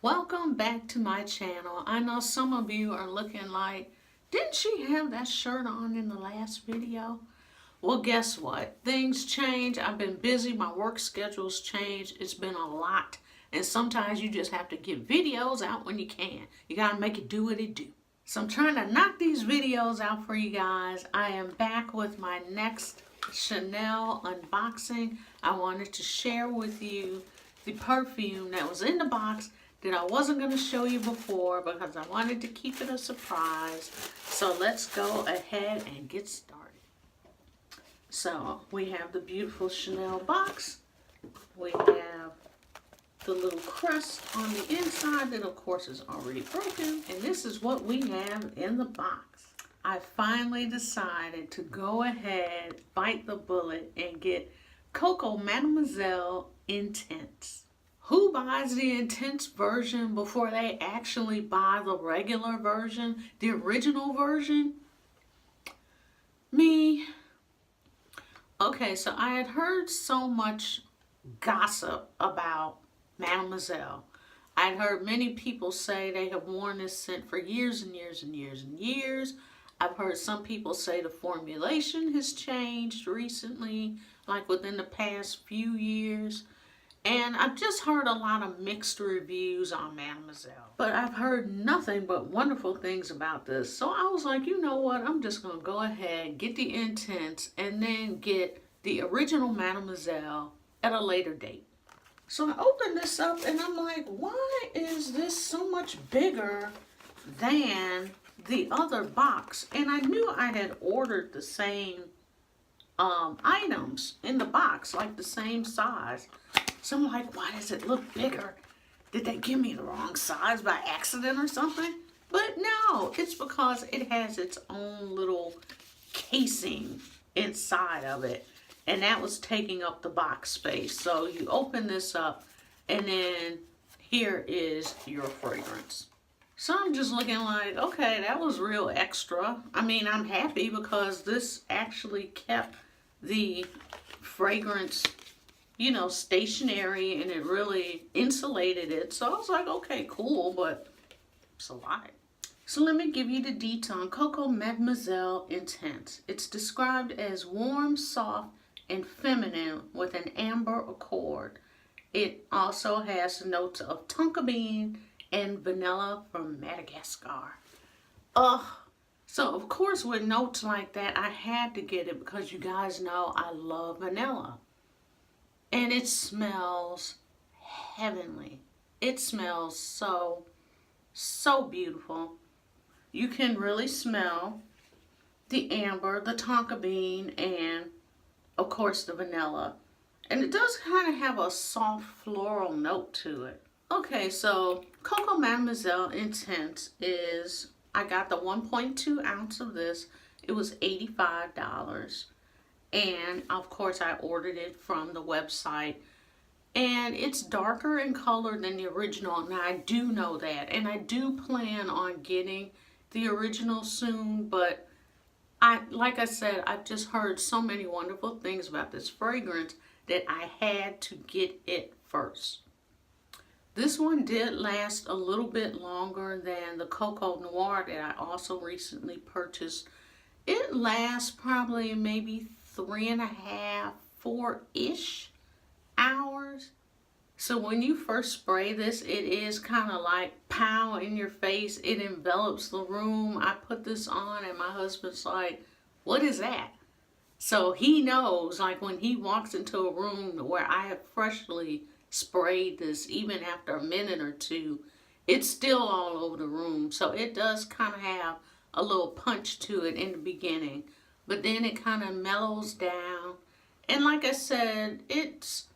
Welcome back to my channel. I know some of you are looking like, didn't she have that shirt on in the last video? Well, guess what? Things change. I've been busy. My work schedule's changed. It's been a lot. And sometimes you just have to get videos out when you can. You gotta make it do what it do. So I'm trying to knock these videos out for you guys. I am back with my next Chanel unboxing. I wanted to share with you the perfume that was in the box that I wasn't going to show you before because I wanted to keep it a surprise. So let's go ahead and get started. So we have the beautiful Chanel box. We have the little crust on the inside that of course is already broken. And this is what we have in the box. I finally decided to go ahead, bite the bullet, and get COCO Mademoiselle Intense. Who buys the Intense version before they actually buy the regular version, the original version? Me. Okay, so I had heard so much gossip about Mademoiselle. I'd heard many people say they have worn this scent for years and years and years and years. I've heard some people say the formulation has changed recently, like within the past few years. And I've just heard a lot of mixed reviews on Mademoiselle. But I've heard nothing but wonderful things about this. So I was like, you know what? I'm just going to go ahead, get the Intense, and then get the original Mademoiselle at a later date. So I opened this up and I'm like, why is this so much bigger than the other box? And I knew I had ordered the same items in the box, like the same size. So I'm like, why does it look bigger? Did they give me the wrong size by accident or something? But no, it's because it has its own little casing inside of it. And that was taking up the box space. So you open this up and then here is your fragrance. So I'm just looking like, okay, that was real extra. I mean, I'm happy because this actually kept the fragrance, you know, stationary, and it really insulated it. So I was like, okay, cool, but it's a lot. So let me give you the detail on COCO Mademoiselle Intense. It's described as warm, soft, and feminine with an amber accord. It also has notes of tonka bean and vanilla from Madagascar. So of course with notes like that, I had to get it because you guys know I love vanilla. And it smells heavenly. It smells so, so beautiful. You can really smell the amber, the tonka bean, and of course the vanilla. And it does kind of have a soft floral note to it. Okay, so COCO Mademoiselle Intense is, I got the 1.2 ounce of this. It was $85. And of course I ordered it from the website. And it's darker in color than the original. And I do know that. And I do plan on getting the original soon. But like I said, I've just heard so many wonderful things about this fragrance that I had to get it first. This one did last a little bit longer than the Coco Noir that I also recently purchased. It lasts probably maybe 3.5, 4-ish hours. So when you first spray this, it is kind of like pow in your face. It envelops the room. I put this on and my husband's like, what is that? So he knows, like when he walks into a room where I have freshly sprayed this, even after a minute or two, it's still all over the room. So it does kind of have a little punch to it in the beginning, but then it kind of mellows down. And like I said, it's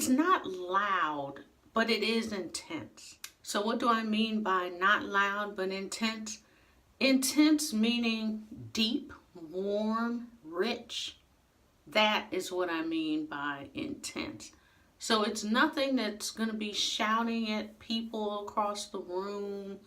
not loud, but it is intense. So what do I mean by not loud but intense? Intense meaning deep, warm, rich. That is what I mean by intense. So it's nothing that's going to be shouting at people across the room,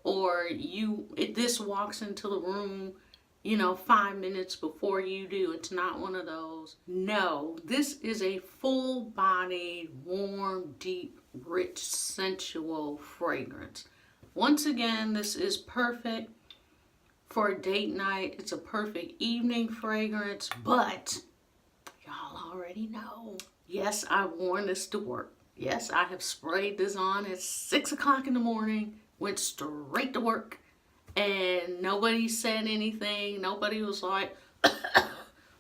or this walks into the room you know, 5 minutes before you do. It's not one of those. No, this is a full-bodied, warm, deep, rich, sensual fragrance. Once again, this is perfect for a date night. It's a perfect evening fragrance, but y'all already know. Yes, I worn this to work. Yes, I have sprayed this on at 6 o'clock in the morning, went straight to work, and nobody said anything. Nobody was like,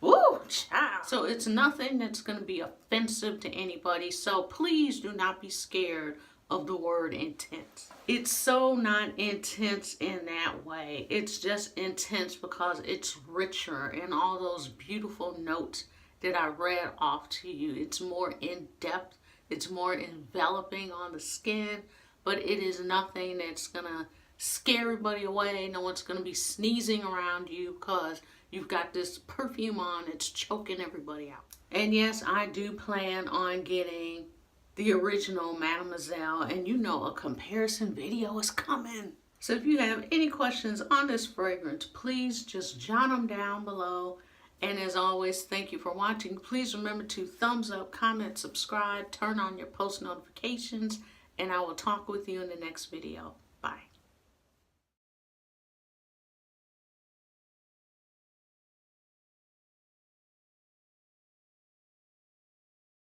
woo, child. So it's nothing that's going to be offensive to anybody. So please do not be scared of the word intense. It's so not intense in that way. It's just intense because it's richer in all those beautiful notes that I read off to you. It's more in depth. It's more enveloping on the skin, but it is nothing that's gonna scare everybody away. No one's gonna be sneezing around you because you've got this perfume on. It's choking everybody out. And yes, I do plan on getting the original Mademoiselle, and you know a comparison video is coming. So if you have any questions on this fragrance, please just jot them down below. And as always, thank you for watching. Please remember to thumbs up, comment, subscribe, turn on your post notifications, and I will talk with you in the next video.